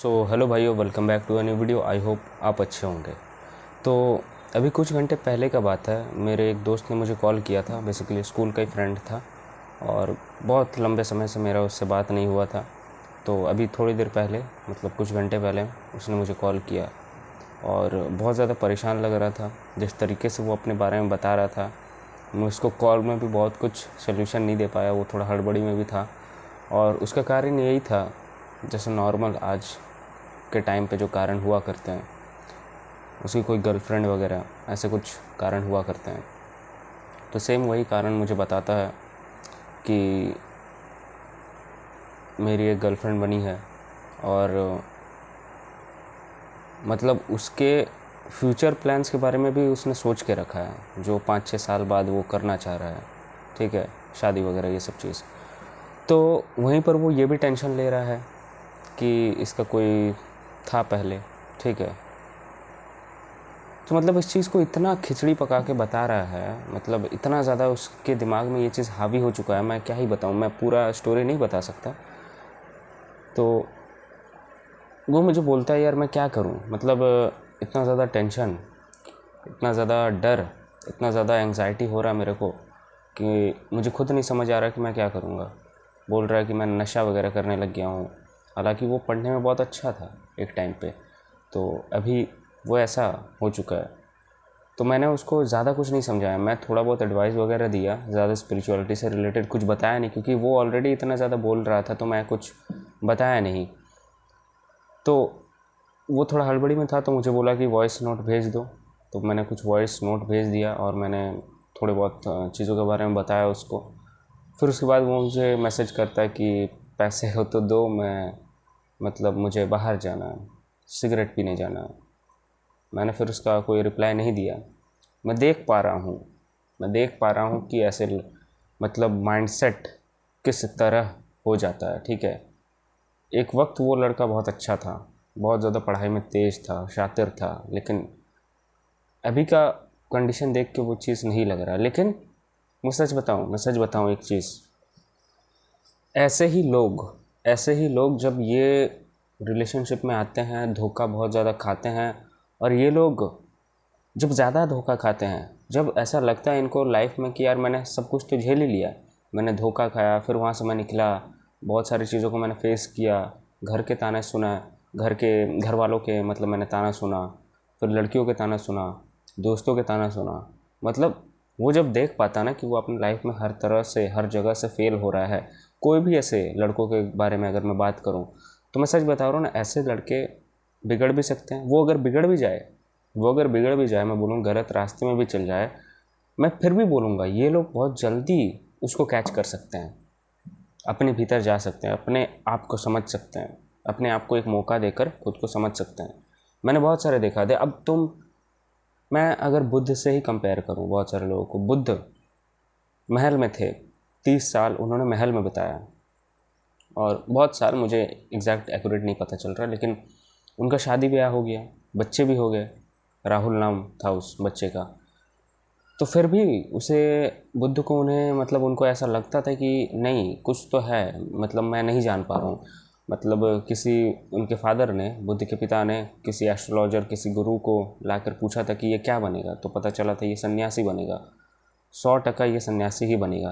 Hello भाइयों, welcome back to a new video. I hope आप अच्छे होंगे। तो अभी कुछ घंटे पहले का बात है, मेरे एक दोस्त ने मुझे कॉल किया था। बेसिकली स्कूल का ही फ्रेंड था और बहुत लंबे समय से मेरा उससे बात नहीं हुआ था। तो अभी थोड़ी देर पहले, मतलब कुछ घंटे पहले, उसने मुझे कॉल किया और बहुत ज़्यादा परेशान लग रहा था। जिस तरीके से वो अपने बारे में बता रहा था, मैं उसको कॉल में भी बहुत कुछ सल्यूशन नहीं दे पाया। वो थोड़ा हड़बड़ी में भी था और उसका कारण यही था, जैसे नॉर्मल आज के टाइम पे जो कारण हुआ करते हैं, उसकी कोई गर्लफ्रेंड वगैरह ऐसे कुछ कारण हुआ करते हैं। तो सेम वही कारण मुझे बताता है कि मेरी एक गर्लफ्रेंड बनी है और मतलब उसके फ्यूचर प्लान्स के बारे में भी उसने सोच के रखा है, जो 5-6 साल बाद वो करना चाह रहा है। ठीक है, शादी वगैरह ये सब चीज़। तो वहीं पर वो ये भी टेंशन ले रहा है कि इसका कोई था पहले। ठीक है, तो मतलब इस चीज़ को इतना खिचड़ी पका के बता रहा है, मतलब इतना ज़्यादा उसके दिमाग में ये चीज़ हावी हो चुका है। मैं क्या ही बताऊँ, मैं पूरा स्टोरी नहीं बता सकता। तो वो मुझे बोलता है, यार मैं क्या करूँ, मतलब इतना ज़्यादा टेंशन, इतना ज़्यादा डर, इतना ज़्यादा एंग्जाइटी हो रहा है मेरे को कि मुझे खुद नहीं समझ आ रहा कि मैं क्या करूँगा। बोल रहा है कि मैं नशा वगैरह करने लग गया हूँ। हालांकि वो पढ़ने में बहुत अच्छा था एक टाइम पे, तो अभी वो ऐसा हो चुका है। तो मैंने उसको ज़्यादा कुछ नहीं समझाया, मैं थोड़ा बहुत एडवाइस वगैरह दिया, ज़्यादा स्पिरिचुअलिटी से रिलेटेड कुछ बताया नहीं, क्योंकि वो ऑलरेडी इतना ज़्यादा बोल रहा था तो मैं कुछ बताया नहीं। तो वो थोड़ा हड़बड़ी में था तो मुझे बोला कि वॉइस नोट भेज दो। तो मैंने कुछ वॉइस नोट भेज दिया और मैंने थोड़े बहुत चीज़ों के बारे में बताया उसको। फिर उसके बाद वो मुझे मैसेज करता है कि पैसे हो तो दो, मैं मतलब मुझे बाहर जाना है, सिगरेट पीने जाना है। मैंने फिर उसका कोई रिप्लाई नहीं दिया। मैं देख पा रहा हूँ, मैं देख पा रहा हूँ कि ऐसे मतलब माइंडसेट किस तरह हो जाता है। ठीक है, एक वक्त वो लड़का बहुत अच्छा था, बहुत ज़्यादा पढ़ाई में तेज़ था, शातिर था, लेकिन अभी का कंडीशन देख के वो चीज़ नहीं लग रहा। लेकिन मैं सच बताऊँ एक चीज़, ऐसे ही लोग ऐसे ही लोग जब ये रिलेशनशिप में आते हैं, धोखा बहुत ज़्यादा खाते हैं। और ये लोग जब ज़्यादा धोखा खाते हैं, जब ऐसा लगता है इनको लाइफ में कि यार मैंने सब कुछ तो झेल ही लिया, मैंने धोखा खाया, फिर वहाँ से मैं निकला, बहुत सारी चीज़ों को मैंने फेस किया, घर के ताने सुना, घर वालों के मतलब मैंने ताना सुना, फिर लड़कियों के ताना सुना, दोस्तों के ताना सुना। मतलब वो जब देख पाता ना कि वो अपनी लाइफ में हर तरह से, हर जगह से फेल हो रहा है, कोई भी ऐसे लड़कों के बारे में अगर मैं बात करूँ, तो मैं सच बता रहा हूँ ना, ऐसे लड़के बिगड़ भी सकते हैं। वो अगर बिगड़ भी जाए, मैं बोलूँ गलत रास्ते में भी चल जाए, मैं फिर भी बोलूँगा ये लोग बहुत जल्दी उसको कैच कर सकते हैं, अपने भीतर जा सकते हैं, अपने आप को समझ सकते हैं, अपने आप को एक मौका देकर खुद को समझ सकते हैं। मैंने बहुत सारे देखा थे। अब मैं अगर बुद्ध से ही कंपेयर करूँ, बहुत सारे लोगों को, बुद्ध महल में थे, 30 साल उन्होंने महल में बिताया। और बहुत साल, मुझे एग्जैक्ट एक्यूरेट नहीं पता चल रहा, लेकिन उनका शादी ब्याह हो गया, बच्चे भी हो गए। राहुल नाम था उस बच्चे का। तो फिर भी उसे, बुद्ध को, उन्हें मतलब उनको ऐसा लगता था कि नहीं कुछ तो है, मतलब मैं नहीं जान पा रहा हूँ। मतलब किसी, उनके फादर ने, बुद्ध के पिता ने किसी एस्ट्रोलॉजर, किसी गुरु को लाकर पूछा था कि ये क्या बनेगा, तो पता चला था ये सन्यासी बनेगा, 100% ये सन्यासी ही बनेगा।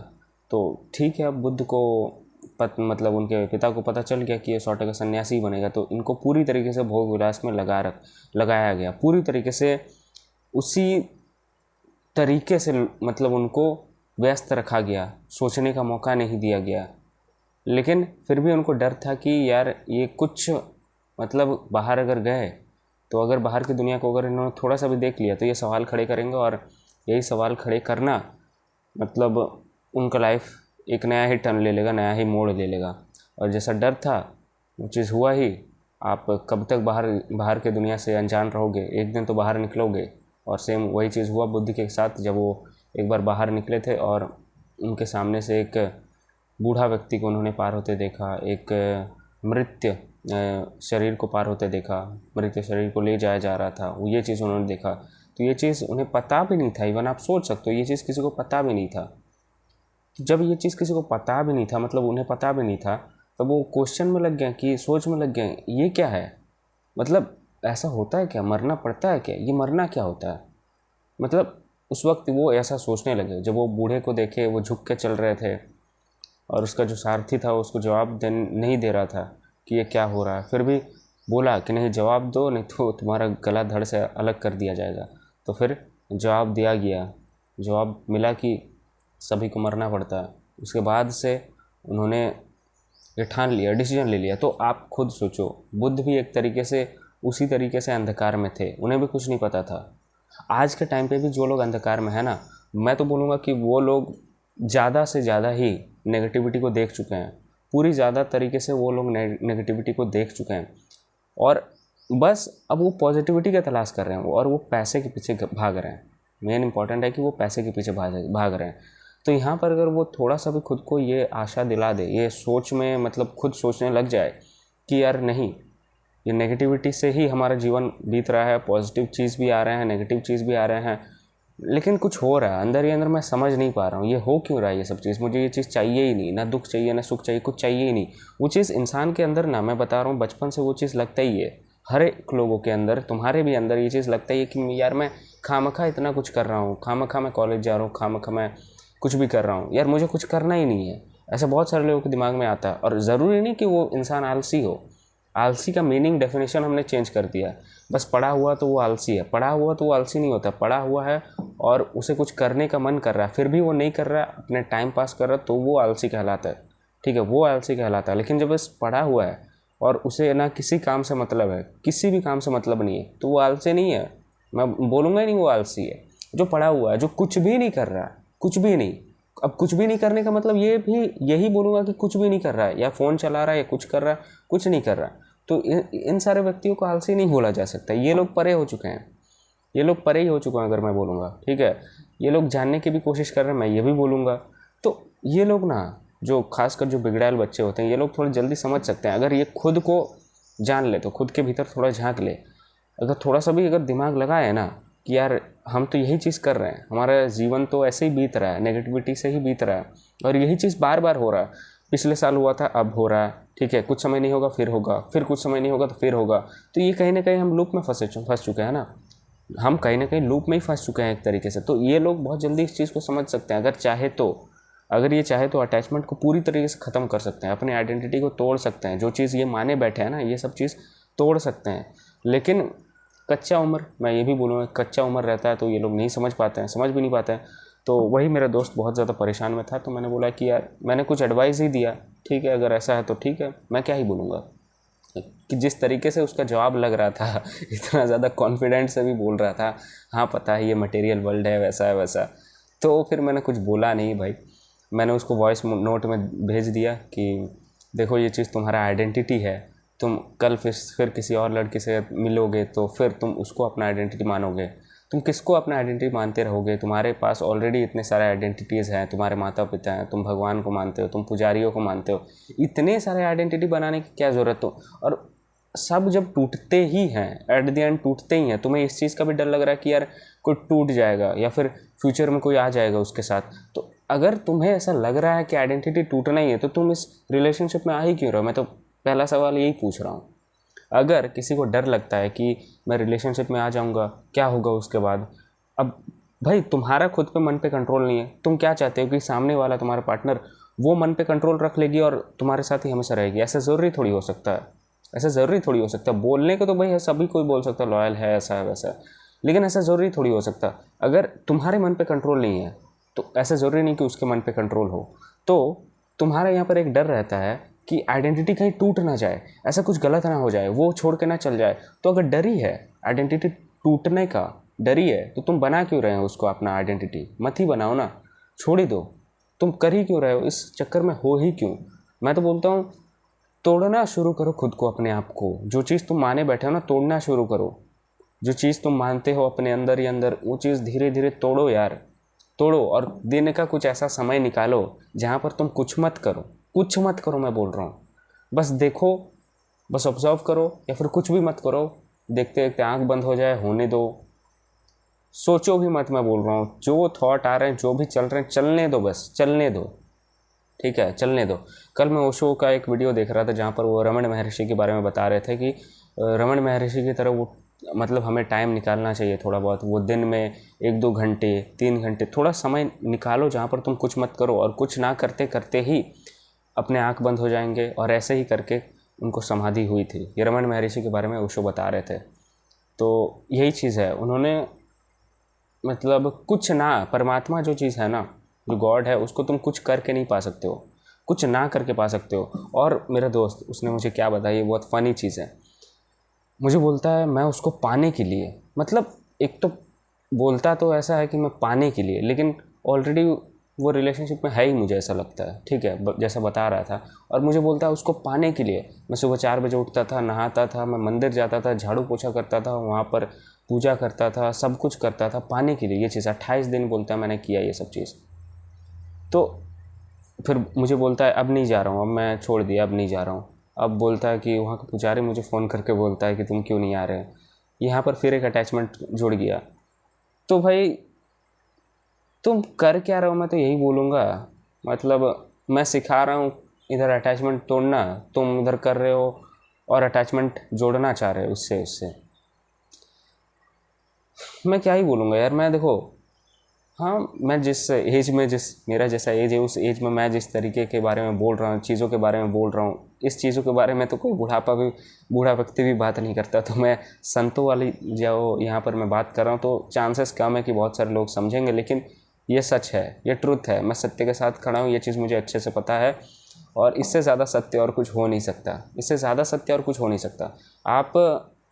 तो ठीक है, अब बुद्ध को मतलब उनके पिता को पता चल गया कि ये 100% सन्यासी ही बनेगा, तो इनको पूरी तरीके से भोग विलास में लगाया गया, पूरी तरीके से उसी तरीके से, मतलब उनको व्यस्त रखा गया, सोचने का मौका नहीं दिया गया। लेकिन फिर भी उनको डर था कि यार ये कुछ, मतलब बाहर अगर गए तो अगर बाहर की दुनिया को अगर इन्होंने थोड़ा सा भी देख लिया तो ये सवाल खड़े करेंगे, और यही सवाल खड़े करना मतलब उनका लाइफ एक नया ही टर्न ले लेगा, नया ही मोड़ ले लेगा। और जैसा डर था वो चीज़ हुआ ही। आप कब तक बाहर बाहर के दुनिया से अनजान रहोगे, एक दिन तो बाहर निकलोगे। और सेम वही चीज़ हुआ बुद्ध के साथ, जब वो एक बार बाहर निकले थे और उनके सामने से एक बूढ़ा व्यक्ति को उन्होंने पार होते देखा, एक मृत्य शरीर को पार होते देखा, मृत्य शरीर को ले जाया जा रहा था, वो ये चीज़ उन्होंने देखा। तो ये चीज़ उन्हें पता भी नहीं था, इवन आप सोच सकते हो ये चीज़ किसी को पता भी नहीं था। जब ये चीज़ किसी को पता भी नहीं था, मतलब उन्हें पता भी नहीं था, तब वो क्वेश्चन में लग गए, कि सोच में लग गए ये क्या है, मतलब ऐसा होता है क्या, मरना पड़ता है क्या, ये मरना क्या होता है। मतलब उस वक्त वो ऐसा सोचने लगे जब वो बूढ़े को देखे, वो झुक के चल रहे थे और उसका जो सारथी था उसको जवाब नहीं दे रहा था कि ये क्या हो रहा है। फिर भी बोला कि नहीं, जवाब दो, नहीं तो तुम्हारा गला धड़ से अलग कर दिया जाएगा। तो फिर जवाब दिया गया, जवाब मिला कि सभी को मरना पड़ता है। उसके बाद से उन्होंने ये ठान लिया, डिसीजन ले लिया। तो आप खुद सोचो, बुद्ध भी एक तरीके से उसी तरीके से अंधकार में थे, उन्हें भी कुछ नहीं पता था। आज के टाइम पे भी जो लोग अंधकार में है ना, मैं तो बोलूँगा कि वो लोग ज़्यादा से ज़्यादा ही नेगेटिविटी को देख चुके हैं, पूरी ज़्यादा तरीके से वो लोग नेगेटिविटी को देख चुके हैं। और बस अब वो पॉजिटिविटी का तलाश कर रहे हैं और वो पैसे के पीछे भाग रहे हैं। मेन इंपॉर्टेंट है कि वो पैसे के पीछे भाग रहे हैं। तो यहाँ पर अगर वो थोड़ा सा भी खुद को ये आशा दिला दे, ये सोच में मतलब खुद सोचने लग जाए कि यार नहीं, ये नेगेटिविटी से ही हमारा जीवन बीत रहा है, पॉजिटिव चीज़ भी आ रहे हैं, नेगेटिव चीज़ भी आ रहे हैं, लेकिन कुछ हो रहा है अंदर ही अंदर, मैं समझ नहीं पा रहा हूँ ये हो क्यों रहा है ये सब चीज़, मुझे ये चीज़ चाहिए ही नहीं, ना दुख चाहिए ना सुख चाहिए, कुछ चाहिए ही नहीं। वो चीज़ इंसान के अंदर ना, मैं बता रहा हूँ बचपन से वो चीज़ लगता ही है, हर एक लोगों के अंदर, तुम्हारे भी अंदर ये चीज़ लगता ही है कि यार मैं खामखा इतना कुछ कर रहा हूँ, खामखा मैं कॉलेज जा रहा हूँ, खामखा मैं कुछ भी कर रहा हूँ, यार मुझे कुछ करना ही नहीं है। ऐसा बहुत सारे लोगों के दिमाग में आता है। और ज़रूरी नहीं कि वो इंसान आलसी हो, आलसी का मीनिंग डेफिनेशन हमने चेंज कर दिया। बस पढ़ा हुआ तो वो आलसी है, पढ़ा हुआ तो वो आलसी नहीं होता। पढ़ा हुआ है और उसे कुछ करने का मन कर रहा है, फिर भी वो नहीं कर रहा है, अपने टाइम पास कर रहा है, तो वो आलसी कहलाता है। ठीक है, वो आलसी कहलाता है। लेकिन जब बस पढ़ा हुआ है और उसे ना किसी काम से मतलब है, किसी भी काम से मतलब नहीं है, तो वो आलसी नहीं है। मैं बोलूँगा ही नहीं वो आलसी है। जो पढ़ा हुआ है, जो कुछ भी नहीं कर रहा है, कुछ भी नहीं। अब कुछ भी नहीं करने का मतलब ये भी यही बोलूँगा कि कुछ भी नहीं कर रहा है, या फ़ोन चला रहा है, या कुछ कर रहा है, कुछ नहीं कर रहा है, तो इन सारे व्यक्तियों को आलसी नहीं बोला जा सकता। ये लोग परे हो चुके हैं, ये लोग परे ही हो चुके हैं अगर मैं बोलूँगा। ठीक है, ये लोग जानने की भी कोशिश कर रहे हैं, मैं ये भी बोलूँगा। तो ये लोग ना, जो खासकर जो बिगड़ैल बच्चे होते हैं, ये लोग थोड़ा जल्दी समझ सकते हैं अगर ये खुद को जान ले, तो खुद के भीतर थोड़ा झांक ले, अगर थोड़ा सा भी अगर दिमाग लगाए ना कि यार हम तो यही चीज़ कर रहे हैं, हमारा जीवन तो ऐसे ही बीत रहा है, नेगेटिविटी से ही बीत रहा है, और यही चीज़ बार बार हो रहा है। पिछले साल हुआ था, अब हो रहा है। ठीक है, कुछ समय नहीं होगा फिर होगा, फिर कुछ समय नहीं होगा तो फिर होगा। तो ये कहीं ना कहीं हम लूप में फंस चुके हैं ना, हम कहीं ना कहीं लूप में ही फंस चुके हैं एक तरीके से। तो ये लोग बहुत जल्दी इस चीज़ को समझ सकते हैं, अगर चाहे तो, अगर ये चाहे तो अटैचमेंट को पूरी तरीके से ख़त्म कर सकते हैं, अपनी आइडेंटिटी को तोड़ सकते हैं। जो चीज़ ये माने बैठे हैं ना, ये सब चीज़ तोड़ सकते हैं। लेकिन कच्चा उम्र, मैं ये भी बोलूँगा, कच्चा उम्र रहता है तो ये लोग नहीं समझ पाते हैं, समझ भी नहीं पाते हैं। तो वही मेरा दोस्त बहुत ज़्यादा परेशान में था, तो मैंने बोला कि यार मैंने कुछ एडवाइस ही दिया, ठीक है अगर ऐसा है तो ठीक है, मैं क्या ही बोलूँगा। कि जिस तरीके से उसका जवाब लग रहा था इतना ज़्यादा कॉन्फिडेंट से भी बोल रहा था, हाँ पता है ये मटेरियल वर्ल्ड है, वैसा है वैसा। तो फिर मैंने कुछ बोला नहीं भाई, मैंने उसको वॉइस नोट में भेज दिया कि देखो ये चीज़ तुम्हारा आइडेंटिटी है, तुम कल फिर किसी और लड़की से मिलोगे तो फिर तुम उसको अपना आइडेंटिटी मानोगे, तुम किसको अपना आइडेंटिटी मानते रहोगे। तुम्हारे पास ऑलरेडी इतने सारे आइडेंटिटीज़ हैं, तुम्हारे माता पिता हैं, तुम भगवान को मानते हो, तुम पुजारियों को मानते हो, इतने सारे आइडेंटिटी बनाने की क्या ज़रूरत हो। और सब जब टूटते ही हैं, एट द एंड टूटते ही हैं, तुम्हें इस चीज़ का भी डर लग रहा है कि यार कोई टूट जाएगा या फिर फ्यूचर में कोई आ जाएगा उसके साथ। तो अगर तुम्हें ऐसा लग रहा है कि आइडेंटिटी टूटना ही है, तो तुम इस रिलेशनशिप में आ ही क्यों रहे हो। मैं तो पहला सवाल यही पूछ रहा हूँ। अगर किसी को डर लगता है कि मैं रिलेशनशिप में आ जाऊँगा, क्या होगा उसके बाद, अब भाई तुम्हारा खुद पे मन पे कंट्रोल नहीं है। तुम क्या चाहते हो कि सामने वाला तुम्हारा पार्टनर वो मन पे कंट्रोल रख लेगी और तुम्हारे साथ ही हमेशा रहेगी। ऐसा ज़रूरी थोड़ी हो सकता है, ऐसा ज़रूरी थोड़ी हो सकता है। बोलने को तो भाई सभी कोई बोल सकता है लॉयल है, ऐसा है वैसा है, लेकिन ऐसा ज़रूरी थोड़ी हो सकता। अगर तुम्हारे मन पे कंट्रोल नहीं है तो ऐसा ज़रूरी नहीं कि उसके मन पे कंट्रोल हो। तो तुम्हारा यहाँ पर एक डर रहता है कि आइडेंटिटी कहीं टूट ना जाए, ऐसा कुछ गलत ना हो जाए, वो छोड़ के ना चल जाए। तो अगर डर ही है, आइडेंटिटी टूटने का डर ही है, तो तुम बना क्यों रहे हो उसको अपना आइडेंटिटी। मत ही बनाओ ना, छोड़ ही दो। तुम कर ही क्यों रहे हो, इस चक्कर में हो ही क्यों। मैं तो बोलता हूँ तोड़ना शुरू करो खुद को, अपने आप को। जो चीज़ तुम माने बैठे हो ना, तोड़ना शुरू करो। जो चीज़ तुम मानते हो अपने अंदर ही अंदर, वो चीज़ धीरे धीरे तोड़ो यार, तोड़ो। और दिन का कुछ ऐसा समय निकालो जहाँ पर तुम कुछ मत करो, कुछ मत करो, मैं बोल रहा हूँ। बस देखो, बस ऑब्जर्व करो, या फिर कुछ भी मत करो। देखते देखते आंख बंद हो जाए, होने दो। सोचो भी मत, मैं बोल रहा हूँ। जो थॉट आ रहे हैं, जो भी चल रहे हैं, चलने दो, बस चलने दो। ठीक है, चलने दो। कल मैं ओशो का एक वीडियो देख रहा था जहाँ पर वो रमन महर्षि के बारे में बता रहे थे कि रमन महर्षि की तरह वो मतलब हमें टाइम निकालना चाहिए थोड़ा बहुत, वो दिन में 1-2 घंटे 3 घंटे थोड़ा समय निकालो जहाँ पर तुम कुछ मत करो, और कुछ ना करते करते ही अपने आँख बंद हो जाएंगे। और ऐसे ही करके उनको समाधि हुई थी। ये रमन महर्षि के बारे में ओशो बता रहे थे। तो यही चीज़ है, उन्होंने मतलब कुछ ना, परमात्मा जो चीज़ है ना, जो गॉड है, उसको तुम कुछ करके नहीं पा सकते हो, कुछ ना करके पा सकते हो। और मेरा दोस्त, उसने मुझे क्या बताया, ये बहुत फ़नी चीज़ है। मुझे बोलता है मैं उसको पाने के लिए, मतलब एक तो बोलता तो ऐसा है कि मैं पाने के लिए, लेकिन ऑलरेडी वो रिलेशनशिप में है ही, मुझे ऐसा लगता है, ठीक है, जैसा बता रहा था। और मुझे बोलता है उसको पाने के लिए मैं सुबह 4 बजे उठता था, नहाता था, मैं मंदिर जाता था, झाड़ू पोछा करता था, वहाँ पर पूजा करता था, सब कुछ करता था पाने के लिए। ये चीज़ 28 दिन बोलता है मैंने किया ये सब चीज़। तो फिर मुझे बोलता है अब नहीं जा रहा हूँ, अब मैं छोड़ दिया, अब नहीं जा रहा हूँ। अब बोलता है कि वहाँ का पुजारी मुझे फ़ोन करके बोलता है कि तुम क्यों नहीं आ रहे। यहाँ पर फिर एक अटैचमेंट जुड़ गया। तो भाई तुम कर क्या रहे हो, मैं तो यही बोलूँगा। मतलब मैं सिखा रहा हूँ इधर अटैचमेंट तोड़ना, तुम उधर कर रहे हो और अटैचमेंट जोड़ना चाह रहे हो उससे उससे। मैं क्या ही बोलूँगा यार। मैं देखो, हाँ, मैं जिस एज में, जिस मेरा जैसा एज है, उस एज में मैं जिस तरीके के बारे में बोल रहा हूँ, चीज़ों के बारे में बोल रहा हूँ, इस चीज़ों के बारे में तो कोई बूढ़ा व्यक्ति भी बात नहीं करता। तो मैं संतों वाली जो यहाँ पर मैं बात कर रहा हूँ, तो चांसेस कम है कि बहुत सारे लोग समझेंगे, लेकिन ये सच है, ये ट्रुथ है। मैं सत्य के साथ खड़ा हूँ, ये चीज़ मुझे अच्छे से पता है। और इससे ज़्यादा सत्य और कुछ हो नहीं सकता, इससे ज़्यादा सत्य और कुछ हो नहीं सकता। आप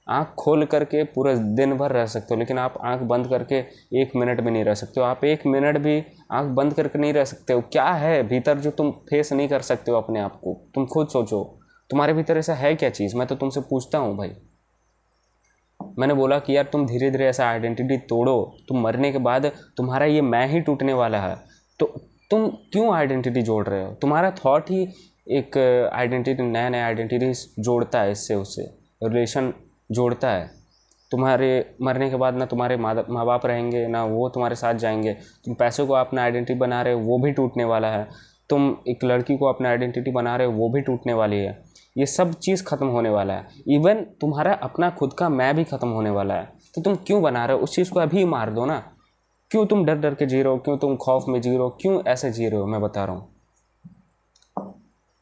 आँख खोल करके पूरे दिन भर रह सकते हो, लेकिन आप आँख बंद करके 1 मिनट भी नहीं रह सकते हो। आप 1 मिनट भी आँख बंद करके नहीं रह सकते हो। क्या है भीतर जो तुम फेस नहीं कर सकते हो अपने आप को? तुम खुद सोचो, तुम्हारे भीतर ऐसा है क्या चीज़? मैं तो तुमसे पूछता हूँ भाई। मैंने बोला कि यार तुम धीरे धीरे ऐसा आइडेंटिटी तोड़ो, तुम मरने के बाद तुम्हारा ये मैं ही टूटने वाला है। तो तुम क्यों आइडेंटिटी जोड़ रहे हो? तुम्हारा थॉट ही एक आइडेंटिटी, नया नया आइडेंटिटीज जोड़ता है, इससे उससे रिलेशन जोड़ता है। तुम्हारे मरने के बाद ना तुम्हारे माँ बाप रहेंगे, ना वो तुम्हारे साथ जाएंगे। तुम पैसों को अपना आइडेंटिटी बना रहे हो, वो भी टूटने वाला है। तुम एक लड़की को अपना आइडेंटिटी बना रहे हो, वो भी टूटने वाली है। ये सब चीज़ ख़त्म होने वाला है। इवन तुम्हारा अपना खुद का मैं भी ख़त्म होने वाला है। तो तुम क्यों बना रहे हो? उस चीज़ को अभी मार दो ना। क्यों तुम डर डर के जी रहे हो? क्यों तुम खौफ में जी रहे हो? क्यों ऐसे जी रहे हो? मैं बता रहा हूँ,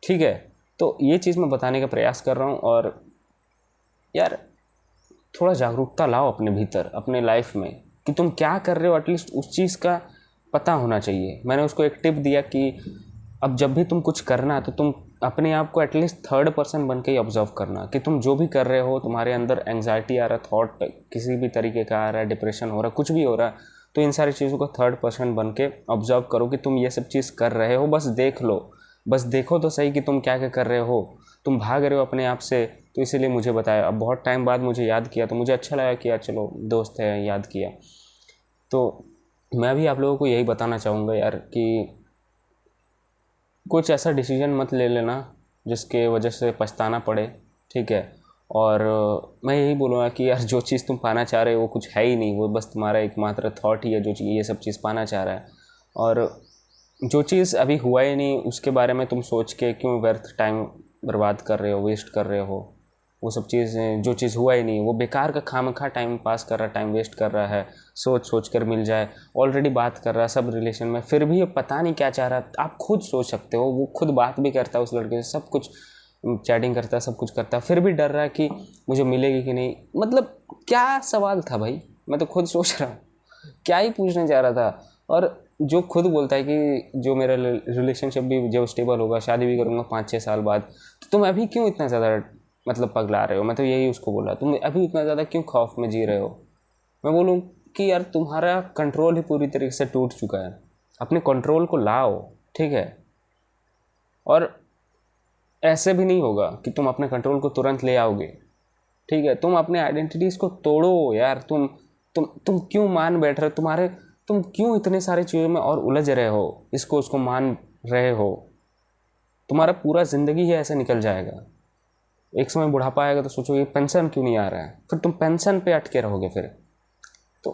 ठीक है। तो ये चीज़ मैं बताने का प्रयास कर रहा हूँ। और यार थोड़ा जागरूकता लाओ अपने भीतर, अपने लाइफ में, कि तुम क्या कर रहे हो, एटलीस्ट उस चीज़ का पता होना चाहिए। मैंने उसको एक टिप दिया कि अब जब भी तुम कुछ करना, तो तुम अपने आप को एटलीस्ट थर्ड पर्सन बन के ही ऑब्जर्व करना, कि तुम जो भी कर रहे हो, तुम्हारे अंदर एंग्जाइटी आ रहा है, थॉट किसी भी तरीके का आ रहा है, डिप्रेशन हो रहा है, कुछ भी हो रहा है, तो इन सारी चीज़ों को थर्ड पर्सन बन के ऑब्जर्व करो कि तुम ये सब चीज़ कर रहे हो। बस देख लो, बस देखो तो सही कि तुम क्या क्या कर रहे हो। तुम भाग रहे हो अपने आप से, तो इसीलिए मुझे बताया। अब बहुत टाइम बाद मुझे याद किया, तो मुझे अच्छा लगा कि यार चलो दोस्त है, याद किया। तो मैं भी आप लोगों को यही बताना चाहूँगा यार, कि कुछ ऐसा डिसीजन मत ले लेना जिसके वजह से पछताना पड़े, ठीक है। और मैं यही बोलूँगा कि यार जो चीज़ तुम पाना चाह रहे हो वो कुछ है ही नहीं, वो बस तुम्हारा एकमात्र थॉट ही है जो ये सब चीज़ पाना चाह रहा है। और जो चीज़ अभी हुआ ही नहीं उसके बारे में तुम सोच के क्यों व्यर्थ टाइम बर्बाद कर रहे हो, वेस्ट कर रहे हो? वो सब चीज़ें, जो चीज़ हुआ ही नहीं, वो बेकार का खामखा टाइम पास कर रहा है, टाइम वेस्ट कर रहा है। सोच सोच कर मिल जाए, ऑलरेडी बात कर रहा है सब रिलेशन में, फिर भी ये पता नहीं क्या चाह रहा है। आप खुद सोच सकते हो, वो खुद बात भी करता है उस लड़के से, सब कुछ चैटिंग करता है, सब कुछ करता है, फिर भी डर रहा है कि मुझे मिलेगी कि नहीं। मतलब क्या सवाल था भाई? मैं तो खुद सोच रहा हूँ क्या ही पूछने जा रहा था। और जो खुद बोलता है कि जो मेरा रिलेशनशिप भी जब स्टेबल होगा, शादी भी करूँगा 5-6 साल बाद, तो तुम अभी क्यों इतना ज़्यादा मतलब पगला रहे हो? मैं तो यही उसको बोला, तुम अभी इतना ज़्यादा क्यों खौफ में जी रहे हो? मैं बोलूँ कि यार तुम्हारा कंट्रोल ही पूरी तरीके से टूट चुका है। अपने कंट्रोल को लाओ, ठीक है। और ऐसे भी नहीं होगा कि तुम अपने कंट्रोल को तुरंत ले आओगे, ठीक है। तुम अपने आइडेंटिटीज़ को तोड़ो यार। तुम क्यों मान बैठ रहे हो? तुम क्यों इतने सारे चीज़ों में और उलझ रहे हो, इसको उसको मान रहे हो? तुम्हारा पूरा ज़िंदगी ही ऐसे निकल जाएगा। एक समय बुढ़ापा आएगा तो सोचो ये पेंशन क्यों नहीं आ रहा है, फिर तुम पेंशन पे अटके रहोगे फिर। तो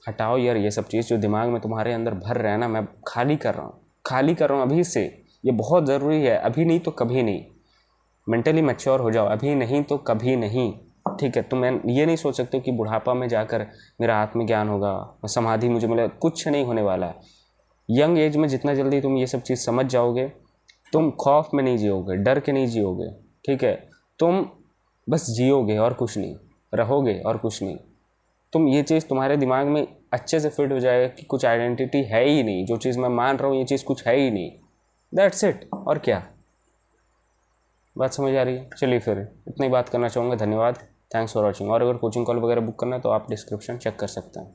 हटाओ यार ये सब चीज़ जो दिमाग में तुम्हारे अंदर भर रहा है ना। मैं खाली कर रहा हूँ, खाली कर रहा हूँ अभी से। ये बहुत ज़रूरी है, अभी नहीं तो कभी नहीं। मेंटली मैच्योर हो जाओ, अभी नहीं तो कभी नहीं, ठीक है। तुम ये नहीं सोच सकते हो कि बुढ़ापा में जाकर मेरा आत्मज्ञान होगा, समाधि मुझे मिले, कुछ नहीं होने वाला है। यंग एज में जितना जल्दी तुम ये सब चीज़ समझ जाओगे, तुम खौफ में नहीं जियोगे, डर के नहीं जियोगे, ठीक है। तुम बस जियोगे और कुछ नहीं, रहोगे और कुछ नहीं। तुम ये चीज़ तुम्हारे दिमाग में अच्छे से फिट हो जाएगा कि कुछ आइडेंटिटी है ही नहीं, जो चीज़ मैं मान रहा हूँ ये चीज़ कुछ है ही नहीं, दैट्स इट। और क्या, बात समझ आ रही है? चलिए फिर इतनी बात करना चाहूँगा। धन्यवाद, थैंक्स फॉर वॉचिंग। और अगर कोचिंग कॉल वगैरह बुक करना है तो आप डिस्क्रिप्शन चेक कर सकते हैं।